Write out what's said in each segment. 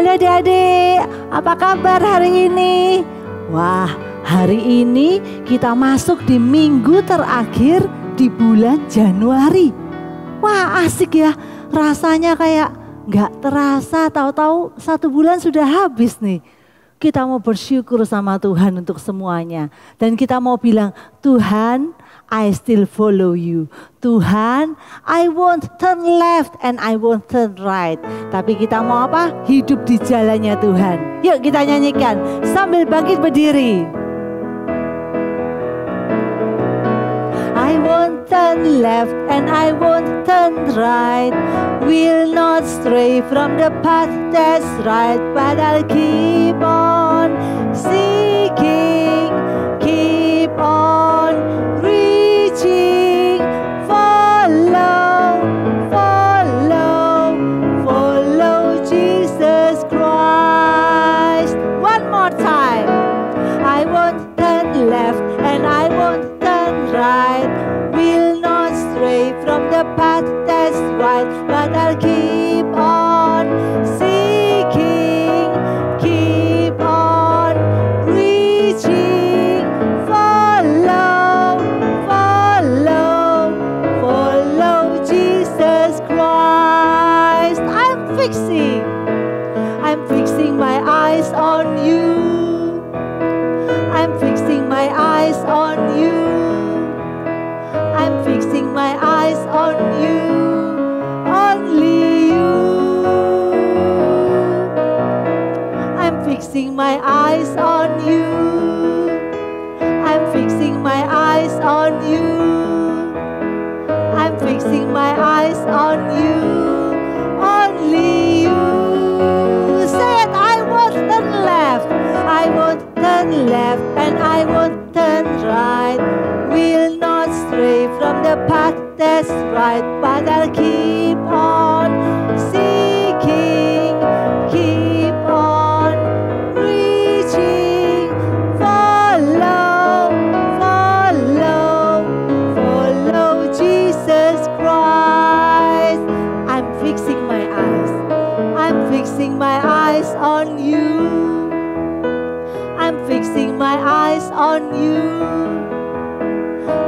Halo adik-adik, apa kabar hari ini? Wah, hari ini kita masuk di minggu terakhir di bulan Januari. Wah, asik ya, rasanya kayak nggak terasa, tahu-tahu 1 bulan sudah habis nih. Kita mau bersyukur sama Tuhan untuk semuanya. Dan kita mau bilang, Tuhan, I still follow you. Tuhan, I won't turn left and I won't turn right. Tapi kita mau apa? Hidup di jalannya Tuhan. Yuk kita nyanyikan sambil bangkit berdiri. I won't turn left and I won't turn right. Will not stray from the path that's right. But I'll keep on seeking, keep on reaching. Follow, follow, follow Jesus Christ. One more time. I won't turn left and I won't turn right. Will not stray from the path that's right. But I'll keep on seeking, keep on reaching. Follow, follow, follow Jesus Christ. I'm fixing my eyes on you. I'm fixing my eyes on you. I'm fixing my eyes on you. Only you. I'm fixing my eyes on you. I'm fixing my eyes on you. I'm fixing my eyes on you. Only you. Say it, I won't turn left. I won't turn left and I won't turn right. Will not stray from the path that's right. But I'll keep on seeking, keep on reaching. Follow, follow, follow Jesus Christ. I'm fixing my eyes. I'm fixing my eyes on you. I'm fixing my eyes on you.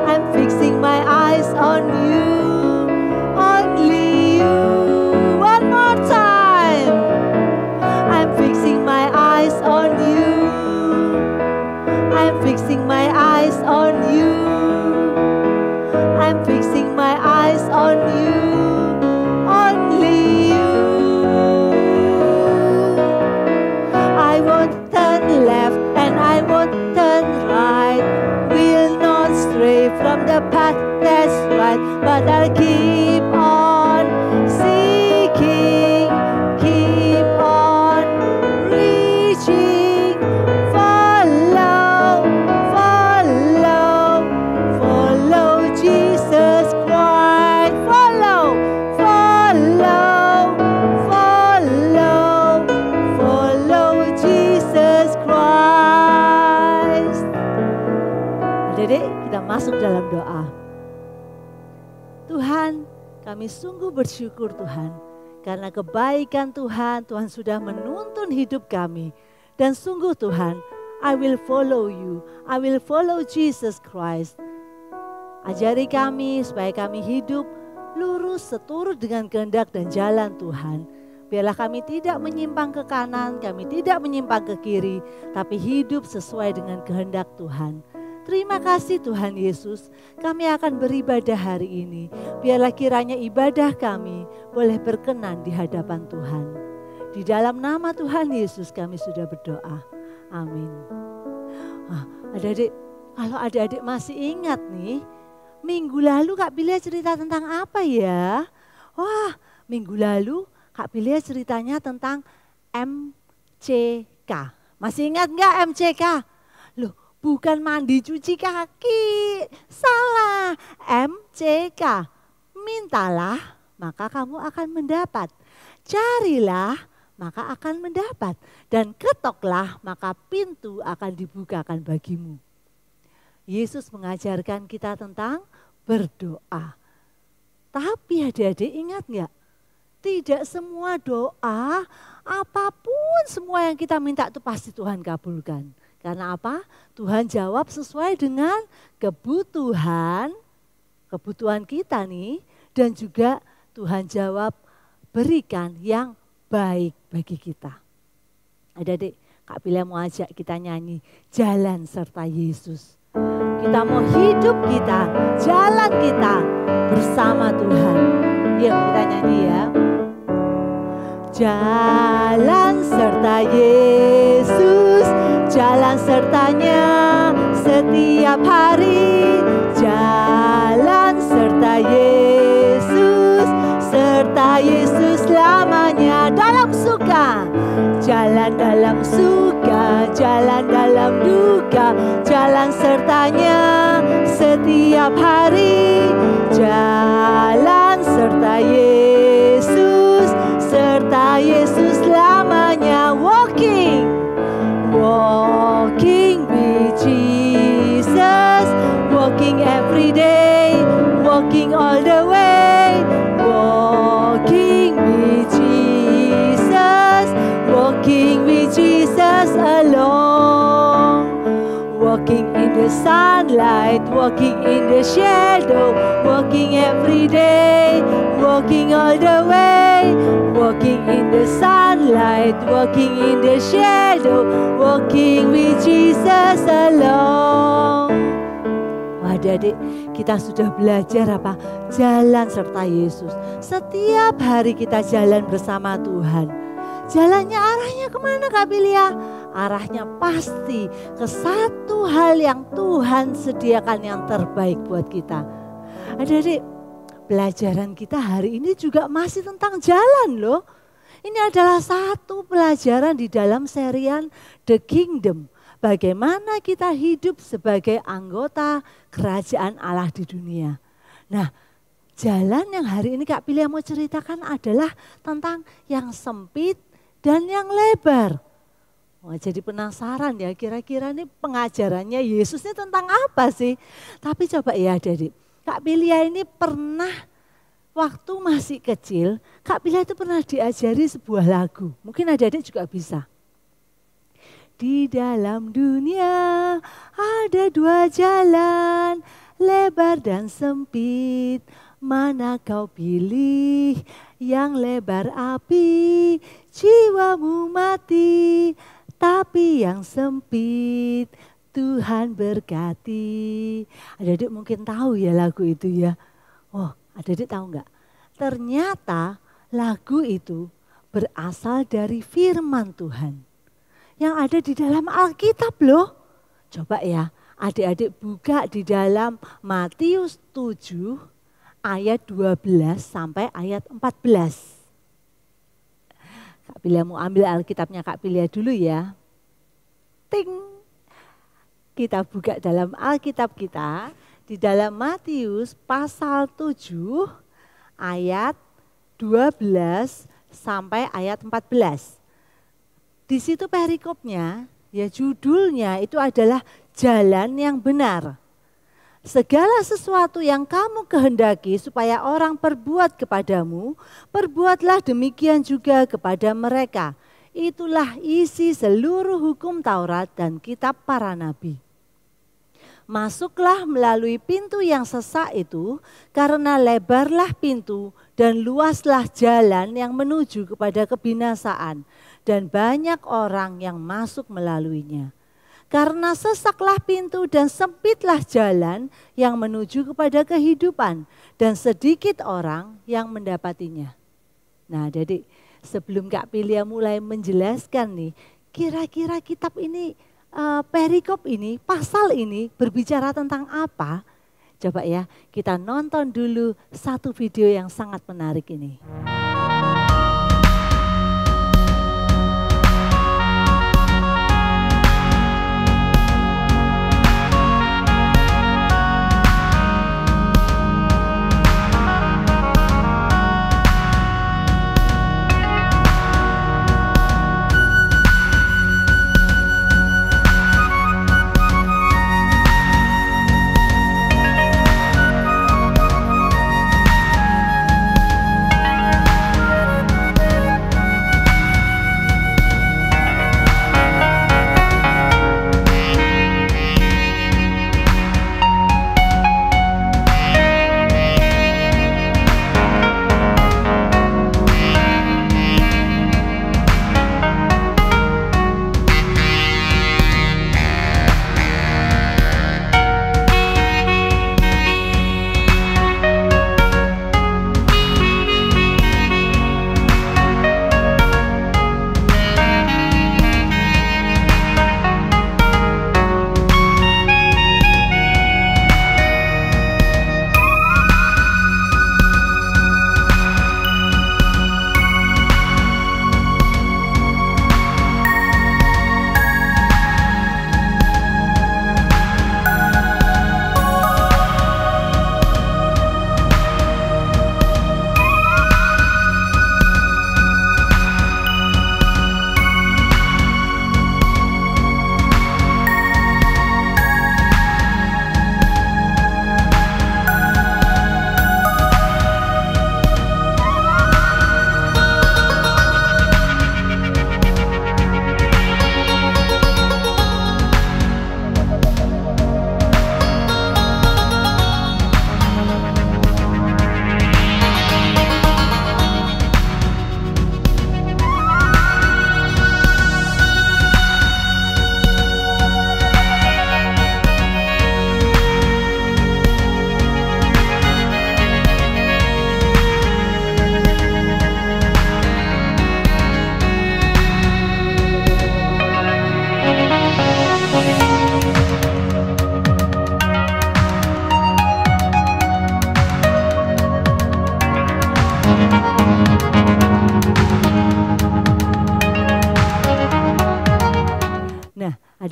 I'm fixing my eyes on you. Only you. One more time. I'm fixing my eyes on you. I'm fixing my eyes on you. I'm fixing my eyes on you. Only you. I won't turn left and I won't turn right. Will not stray from the path that's right. But I'll keep on seeking, keep on reaching. Follow, follow, follow Jesus Christ. Follow, follow, follow, follow Jesus Christ. Adik-adik, kita masuk dalam doa. Tuhan, kami sungguh bersyukur Tuhan. Karena kebaikan Tuhan, Tuhan sudah menuntun hidup kami. Dan sungguh Tuhan, I will follow you. I will follow Jesus Christ. Ajari kami supaya kami hidup lurus seturut dengan kehendak dan jalan Tuhan. Biarlah kami tidak menyimpang ke kanan, kami tidak menyimpang ke kiri, tapi hidup sesuai dengan kehendak Tuhan. Terima kasih Tuhan Yesus, kami akan beribadah hari ini. Biarlah kiranya ibadah kami boleh berkenan di hadapan Tuhan. Di dalam nama Tuhan Yesus kami sudah berdoa. Amin. Adik-adik, kalau adik-adik masih ingat nih, minggu lalu Kak Bilia cerita tentang apa ya? Wah, minggu lalu Kak Bilia ceritanya tentang MCK. Masih ingat nggak MCK? Loh, bukan mandi cuci kaki, salah. MCK, mintalah maka kamu akan mendapat. Carilah maka akan mendapat. Dan ketoklah maka pintu akan dibukakan bagimu. Yesus mengajarkan kita tentang berdoa. Tapi adik-adik ingat nggak? Tidak semua doa Apapun semua yang kita minta itu pasti Tuhan kabulkan. Karena apa? Tuhan jawab sesuai dengan kebutuhan kita nih. Dan juga Tuhan jawab berikan yang baik bagi kita. Adik-adik, Kak Bila mau ajak kita nyanyi Jalan Serta Yesus. Kita mau hidup kita, jalan kita bersama Tuhan. Yuk kita nyanyi ya. Jalan serta Yesus, jalan sertanya setiap hari. Jalan serta Yesus, serta Yesus selamanya. Dalam suka, jalan dalam suka, jalan dalam duka, jalan sertanya setiap hari. Jalan serta Yesus, serta Yesus selamanya. Walking with Jesus, walking every day, walking all the way. Walking with Jesus, walking with Jesus alone. Walking in the sunlight, walking in the shadow, walking every day, walking all the way. Walking in the sunlight, walking in the shadow, walking with Jesus alone. Wah adik-adik, kita sudah belajar apa? Jalan serta Yesus. Setiap hari kita jalan bersama Tuhan. Jalannya arahnya kemana Kak Bilia? Arahnya pasti ke satu hal yang Tuhan sediakan yang terbaik buat kita. Adik-adik, pelajaran kita hari ini juga masih tentang jalan loh. Ini adalah satu pelajaran di dalam serian The Kingdom. Bagaimana kita hidup sebagai anggota kerajaan Allah di dunia. Nah, jalan yang hari ini Kak Pilia mau ceritakan adalah tentang yang sempit dan yang lebar. Wah, jadi penasaran ya, kira-kira ini pengajarannya Yesus ini tentang apa sih? Tapi coba ya adik-adik, Kak Pilia ini pernah waktu masih kecil, Kak Pilia itu pernah diajari sebuah lagu. Mungkin adik-adik juga bisa. Di dalam dunia ada dua jalan, lebar dan sempit. Mana kau pilih? Yang lebar api, jiwamu mati. Tapi yang sempit, Tuhan berkati. Adik-adik mungkin tahu ya lagu itu ya. Oh, adik-adik tahu enggak? Ternyata lagu itu berasal dari firman Tuhan. Yang ada di dalam Alkitab loh. Coba ya, adik-adik buka di dalam Matius 7 ayat 12 sampai ayat 14. Kak Pilia mau ambil Alkitabnya Kak Pilia dulu ya. Ting. Kita buka dalam Alkitab kita di dalam Matius pasal 7 ayat 12 sampai ayat 14. Di situ perikopnya, ya judulnya itu adalah jalan yang benar. Segala sesuatu yang kamu kehendaki supaya orang perbuat kepadamu, perbuatlah demikian juga kepada mereka. Itulah isi seluruh hukum Taurat dan kitab para nabi. Masuklah melalui pintu yang sesak itu, karena lebarlah pintu dan luaslah jalan yang menuju kepada kebinasaan, dan banyak orang yang masuk melaluinya. Karena sesaklah pintu dan sempitlah jalan yang menuju kepada kehidupan, dan sedikit orang yang mendapatinya. Nah, jadi sebelum Kak Pilia mulai menjelaskan nih, kira-kira kitab ini, perikop ini, pasal ini berbicara tentang apa? Coba ya, kita nonton dulu satu video yang sangat menarik ini.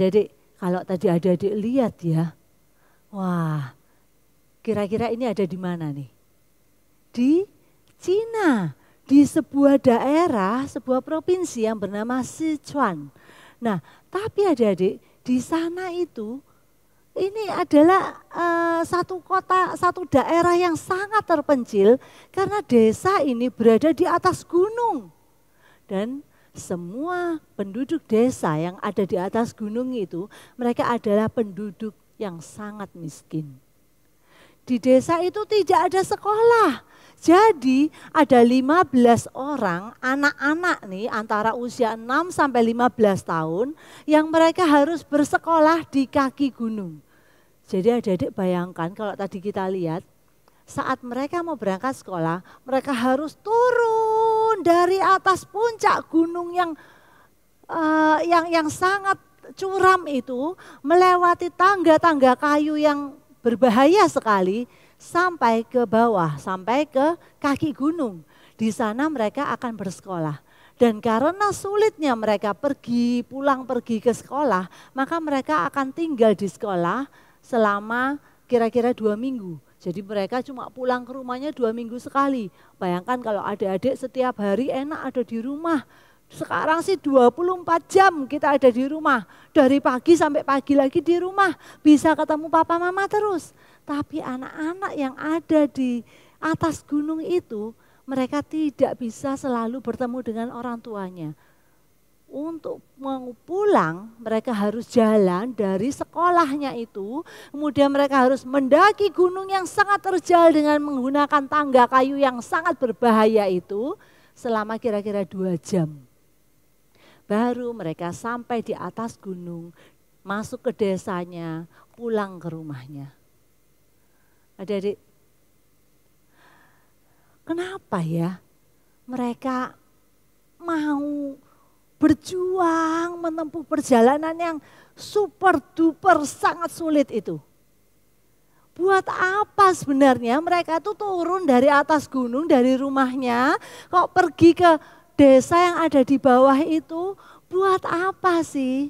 Adik-adik, kalau tadi adik-adik lihat ya, wah, kira-kira ini ada di mana nih? Di Cina, di sebuah daerah, sebuah provinsi yang bernama Sichuan. Nah, tapi adik-adik, di sana itu ini adalah satu kota, satu daerah yang sangat terpencil karena desa ini berada di atas gunung. Dan semua penduduk desa yang ada di atas gunung itu, mereka adalah penduduk yang sangat miskin. Di desa itu tidak ada sekolah. Jadi ada 15 orang anak-anak nih antara usia 6 sampai 15 tahun yang mereka harus bersekolah di kaki gunung. Jadi adik-adik bayangkan kalau tadi kita lihat saat mereka mau berangkat sekolah, mereka harus turun dari atas puncak gunung yang sangat curam itu, melewati tangga-tangga kayu yang berbahaya sekali sampai ke bawah, sampai ke kaki gunung. Di sana mereka akan bersekolah. Dan karena sulitnya mereka pulang pergi ke sekolah, maka mereka akan tinggal di sekolah selama kira-kira 2 minggu. Jadi mereka cuma pulang ke rumahnya 2 minggu sekali. Bayangkan kalau adik-adik setiap hari enak ada di rumah. Sekarang sih 24 jam kita ada di rumah. Dari pagi sampai pagi lagi di rumah. Bisa ketemu papa mama terus. Tapi anak-anak yang ada di atas gunung itu, mereka tidak bisa selalu bertemu dengan orang tuanya. Untuk mau pulang, mereka harus jalan dari sekolahnya itu. Kemudian mereka harus mendaki gunung yang sangat terjal dengan menggunakan tangga kayu yang sangat berbahaya itu. Selama kira-kira 2 jam. Baru mereka sampai di atas gunung, masuk ke desanya, pulang ke rumahnya. Adik-adik, kenapa ya mereka mau berjuang menempuh perjalanan yang super duper sangat sulit itu? Buat apa sebenarnya mereka itu turun dari atas gunung, dari rumahnya, kok pergi ke desa yang ada di bawah itu? Buat apa sih?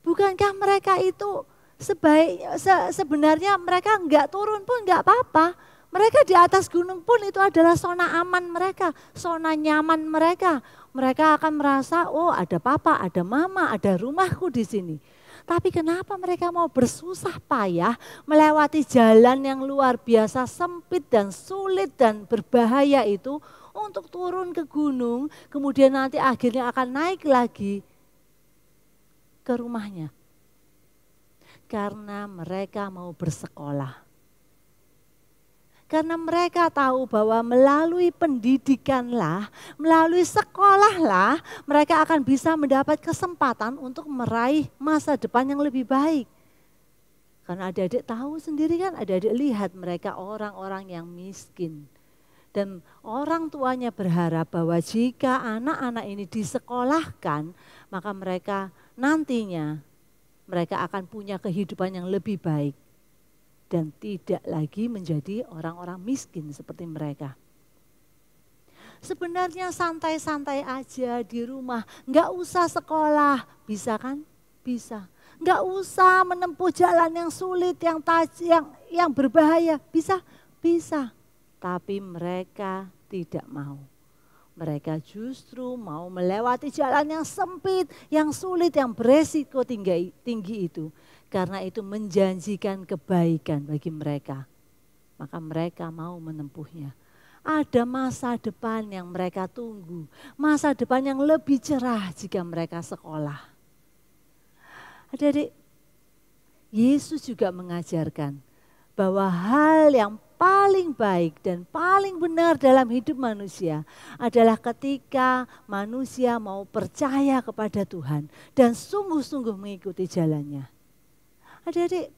Bukankah mereka itu sebenarnya mereka enggak turun pun enggak apa-apa. Mereka di atas gunung pun itu adalah zona aman mereka, zona nyaman mereka. Mereka akan merasa, oh ada papa, ada mama, ada rumahku di sini. Tapi kenapa mereka mau bersusah payah melewati jalan yang luar biasa sempit dan sulit dan berbahaya itu untuk turun ke gunung, kemudian nanti akhirnya akan naik lagi ke rumahnya. Karena mereka mau bersekolah. Karena mereka tahu bahwa melalui pendidikanlah, melalui sekolahlah, mereka akan bisa mendapat kesempatan untuk meraih masa depan yang lebih baik. Karena adik-adik tahu sendiri kan, adik-adik lihat mereka orang-orang yang miskin. Dan orang tuanya berharap bahwa jika anak-anak ini disekolahkan, maka mereka nantinya mereka akan punya kehidupan yang lebih baik. Dan tidak lagi menjadi orang-orang miskin seperti mereka. Sebenarnya santai-santai aja di rumah, nggak usah sekolah, bisa kan? Bisa. Nggak usah menempuh jalan yang sulit, yang berbahaya, bisa? Bisa. Tapi mereka tidak mau. Mereka justru mau melewati jalan yang sempit, yang sulit, yang beresiko tinggi itu. Karena itu menjanjikan kebaikan bagi mereka. Maka mereka mau menempuhnya. Ada masa depan yang mereka tunggu. Masa depan yang lebih cerah jika mereka sekolah. Adik-adik, Yesus juga mengajarkan bahwa hal yang paling baik dan paling benar dalam hidup manusia adalah ketika manusia mau percaya kepada Tuhan dan sungguh-sungguh mengikuti jalannya. Adik-adik,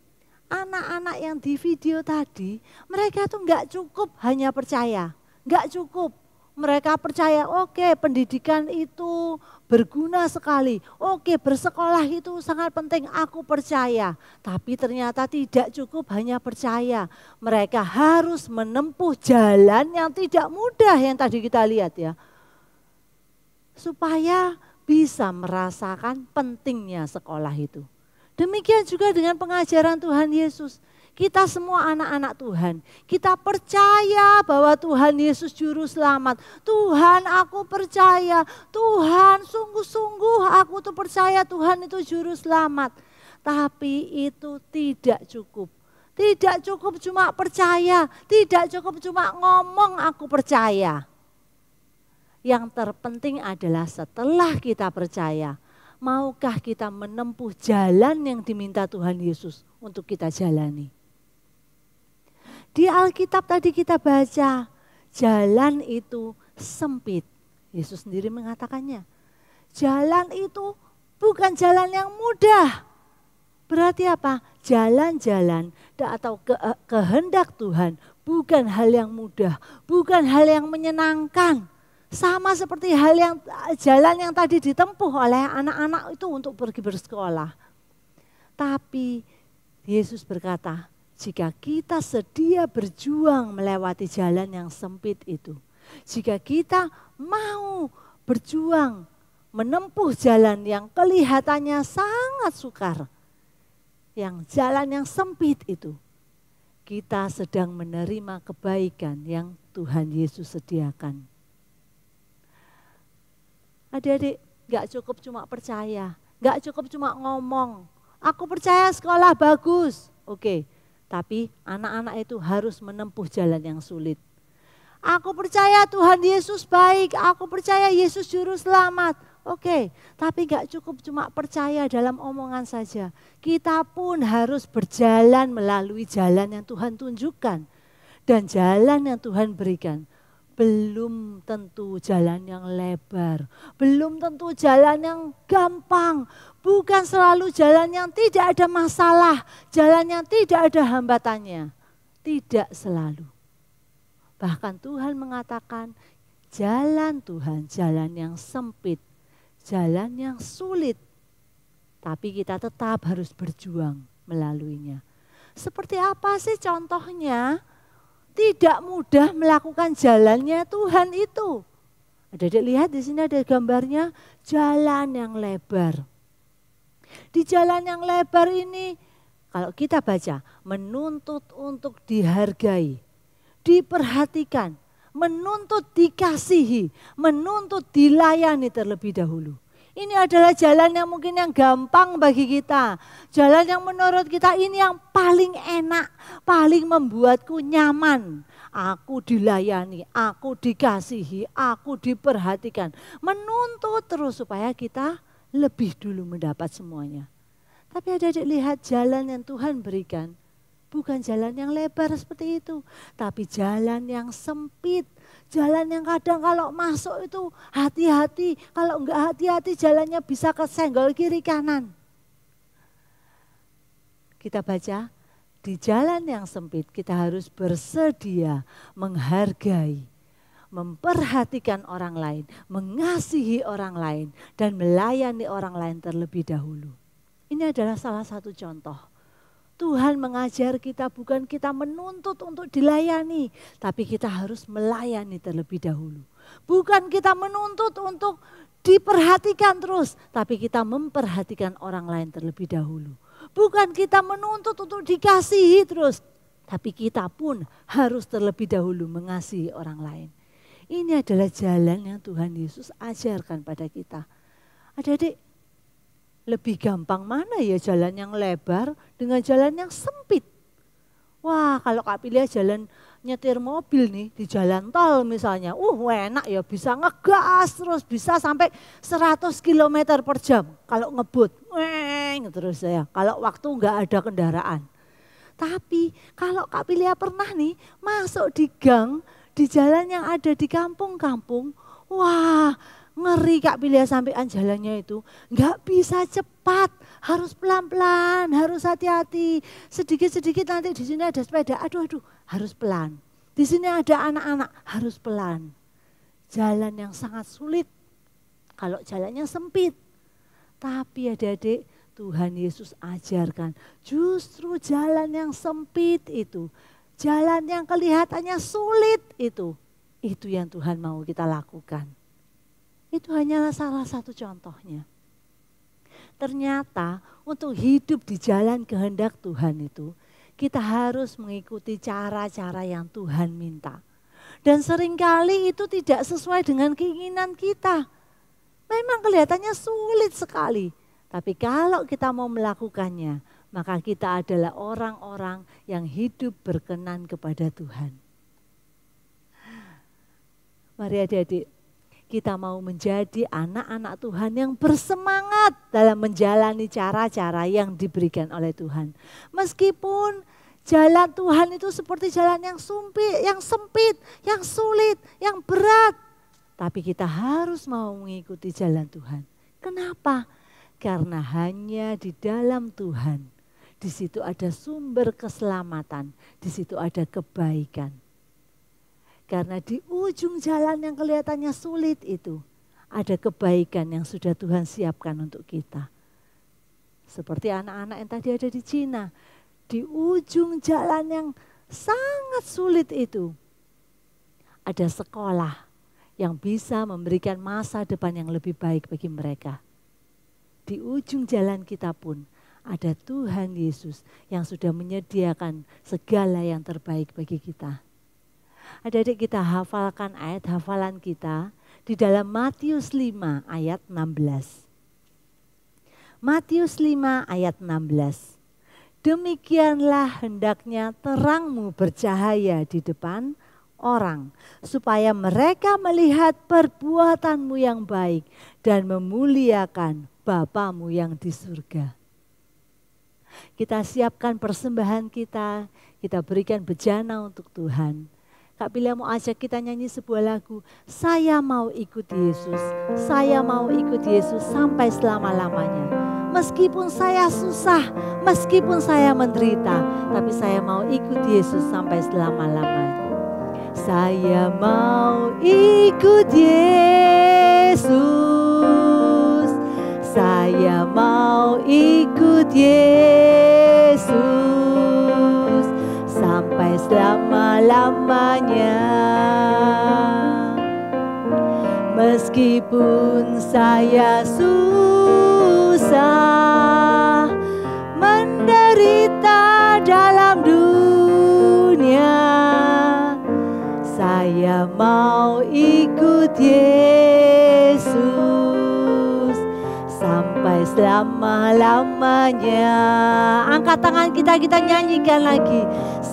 anak-anak yang di video tadi, mereka tuh nggak cukup hanya percaya, nggak cukup. Mereka percaya, oke, pendidikan itu berguna sekali, oke, bersekolah itu sangat penting, aku percaya. Tapi ternyata tidak cukup hanya percaya, mereka harus menempuh jalan yang tidak mudah yang tadi kita lihat ya. Supaya bisa merasakan pentingnya sekolah itu. Demikian juga dengan pengajaran Tuhan Yesus. Kita semua anak-anak Tuhan. Kita percaya bahwa Tuhan Yesus juru selamat. Tuhan, aku percaya. Tuhan, sungguh-sungguh aku tuh percaya Tuhan itu juru selamat. Tapi itu tidak cukup. Tidak cukup cuma percaya. Tidak cukup cuma ngomong aku percaya. Yang terpenting adalah setelah kita percaya, maukah kita menempuh jalan yang diminta Tuhan Yesus untuk kita jalani. Di Alkitab tadi kita baca, jalan itu sempit. Yesus sendiri mengatakannya. Jalan itu bukan jalan yang mudah. Berarti apa? Jalan-jalan atau kehendak Tuhan bukan hal yang mudah, bukan hal yang menyenangkan. Sama seperti jalan yang tadi ditempuh oleh anak-anak itu untuk pergi bersekolah. Tapi Yesus berkata, jika kita sedia berjuang melewati jalan yang sempit itu, jika kita mau berjuang menempuh jalan yang kelihatannya sangat sukar, yang jalan yang sempit itu, kita sedang menerima kebaikan yang Tuhan Yesus sediakan. Adik-adik, gak cukup cuma percaya, gak cukup cuma ngomong. Aku percaya sekolah bagus, oke. Tapi anak-anak itu harus menempuh jalan yang sulit. Aku percaya Tuhan Yesus baik, aku percaya Yesus juru selamat. Oke, tapi gak cukup cuma percaya dalam omongan saja. Kita pun harus berjalan melalui jalan yang Tuhan tunjukkan. Dan jalan yang Tuhan berikan belum tentu jalan yang lebar, belum tentu jalan yang gampang, bukan selalu jalan yang tidak ada masalah, jalan yang tidak ada hambatannya, tidak selalu. Bahkan Tuhan mengatakan jalan Tuhan, jalan yang sempit, jalan yang sulit, tapi kita tetap harus berjuang melaluinya. Seperti apa sih contohnya? Tidak mudah melakukan jalannya Tuhan itu. Adik-adik lihat di sini ada gambarnya jalan yang lebar. Di jalan yang lebar ini kalau kita baca menuntut untuk dihargai, diperhatikan, menuntut dikasihi, menuntut dilayani terlebih dahulu. Ini adalah jalan yang mungkin yang gampang bagi kita. Jalan yang menurut kita ini yang paling enak, paling membuatku nyaman. Aku dilayani, aku dikasihi, aku diperhatikan. Menuntut terus supaya kita lebih dulu mendapat semuanya. Tapi adik-adik lihat jalan yang Tuhan berikan. Bukan jalan yang lebar seperti itu, tapi jalan yang sempit. Jalan yang kadang kalau masuk itu hati-hati, kalau enggak hati-hati jalannya bisa kesenggol kiri kanan. Kita baca, di jalan yang sempit kita harus bersedia menghargai, memperhatikan orang lain, mengasihi orang lain, dan melayani orang lain terlebih dahulu. Ini adalah salah satu contoh. Tuhan mengajar kita bukan kita menuntut untuk dilayani, tapi kita harus melayani terlebih dahulu. Bukan kita menuntut untuk diperhatikan terus, tapi kita memperhatikan orang lain terlebih dahulu. Bukan kita menuntut untuk dikasihi terus, tapi kita pun harus terlebih dahulu mengasihi orang lain. Ini adalah jalan yang Tuhan Yesus ajarkan pada kita. Adik-adik, lebih gampang mana ya jalan yang lebar dengan jalan yang sempit? Wah, kalau Kak Pilia jalan nyetir mobil nih di jalan tol misalnya, enak ya, bisa ngegas terus bisa sampai 100 km per jam kalau ngebut, terus ya, kalau waktu enggak ada kendaraan. Tapi kalau Kak Pilia pernah nih masuk di gang, di jalan yang ada di kampung-kampung, wah, ngeri Kak Pilia sampean jalannya itu, enggak bisa cepat, harus pelan-pelan, harus hati-hati. Sedikit-sedikit nanti di sini ada sepeda, aduh, harus pelan. Di sini ada anak-anak, harus pelan. Jalan yang sangat sulit, kalau jalannya sempit. Tapi adik-adik, Tuhan Yesus ajarkan, justru jalan yang sempit itu, jalan yang kelihatannya sulit itu yang Tuhan mau kita lakukan. Itu hanyalah salah satu contohnya. Ternyata untuk hidup di jalan kehendak Tuhan itu, kita harus mengikuti cara-cara yang Tuhan minta. Dan seringkali itu tidak sesuai dengan keinginan kita. Memang kelihatannya sulit sekali. Tapi kalau kita mau melakukannya, maka kita adalah orang-orang yang hidup berkenan kepada Tuhan. Mari adik-adik, kita mau menjadi anak-anak Tuhan yang bersemangat dalam menjalani cara-cara yang diberikan oleh Tuhan. Meskipun jalan Tuhan itu seperti jalan yang sempit, yang sulit, yang berat. Tapi kita harus mau mengikuti jalan Tuhan. Kenapa? Karena hanya di dalam Tuhan, di situ ada sumber keselamatan, di situ ada kebaikan. Karena di ujung jalan yang kelihatannya sulit itu, ada kebaikan yang sudah Tuhan siapkan untuk kita. Seperti anak-anak yang tadi ada di Cina, di ujung jalan yang sangat sulit itu, ada sekolah yang bisa memberikan masa depan yang lebih baik bagi mereka. Di ujung jalan kita pun ada Tuhan Yesus yang sudah menyediakan segala yang terbaik bagi kita. Adik-adik, kita hafalkan ayat hafalan kita di dalam Matius 5 ayat 16. Matius 5 ayat 16. Demikianlah hendaknya terangmu bercahaya di depan orang, supaya mereka melihat perbuatanmu yang baik dan memuliakan Bapamu yang di surga. Kita siapkan persembahan kita berikan bejana untuk Tuhan. Kak Bila mau ajak kita nyanyi sebuah lagu, saya mau ikut Yesus, saya mau ikut Yesus sampai selama-lamanya. Meskipun saya susah, meskipun saya menderita, tapi saya mau ikut Yesus sampai selama-lamanya. Saya mau ikut Yesus, saya mau ikut Yesus sampai selama-lamanya. Meskipun saya susah, menderita dalam dunia, saya mau ikut Yesus sampai selama-lamanya. Angkat tangan kita nyanyikan lagi.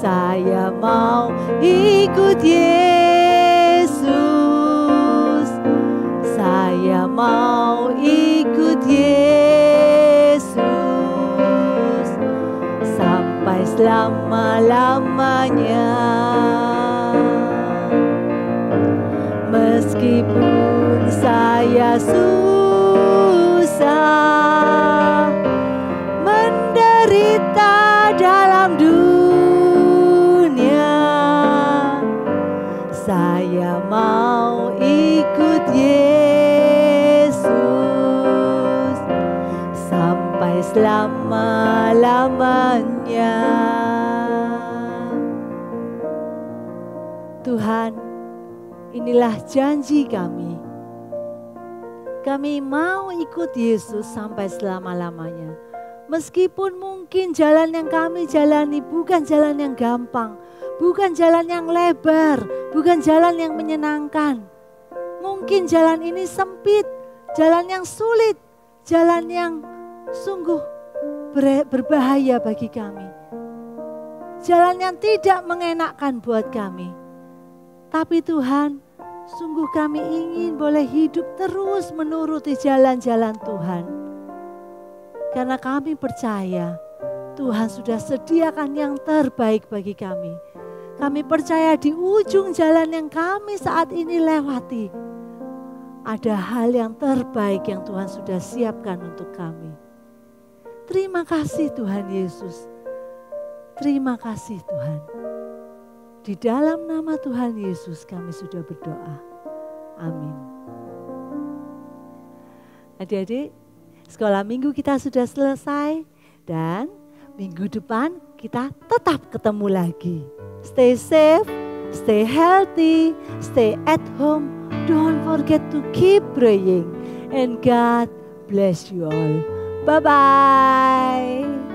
Saya mau ikut Yesus, saya mau ikut Yesus sampai selama-lamanya. Meskipun saya susah, menderita dalam dunia, saya mau ikut Yesus sampai selama-lamanya. Tuhan, inilah janji kami. Kami mau ikut Yesus sampai selama-lamanya. Meskipun mungkin jalan yang kami jalani bukan jalan yang gampang, bukan jalan yang lebar, bukan jalan yang menyenangkan. Mungkin jalan ini sempit, jalan yang sulit, jalan yang sungguh berbahaya bagi kami. Jalan yang tidak mengenakkan buat kami. Tapi Tuhan, sungguh kami ingin boleh hidup terus menuruti jalan-jalan Tuhan. Karena kami percaya Tuhan sudah sediakan yang terbaik bagi kami. Kami percaya di ujung jalan yang kami saat ini lewati, ada hal yang terbaik yang Tuhan sudah siapkan untuk kami. Terima kasih Tuhan Yesus. Terima kasih Tuhan. Di dalam nama Tuhan Yesus kami sudah berdoa. Amin. Adik-adik, sekolah minggu kita sudah selesai dan minggu depan kita tetap ketemu lagi. Stay safe, stay healthy, stay at home. Don't forget to keep praying and God bless you all. Bye-bye.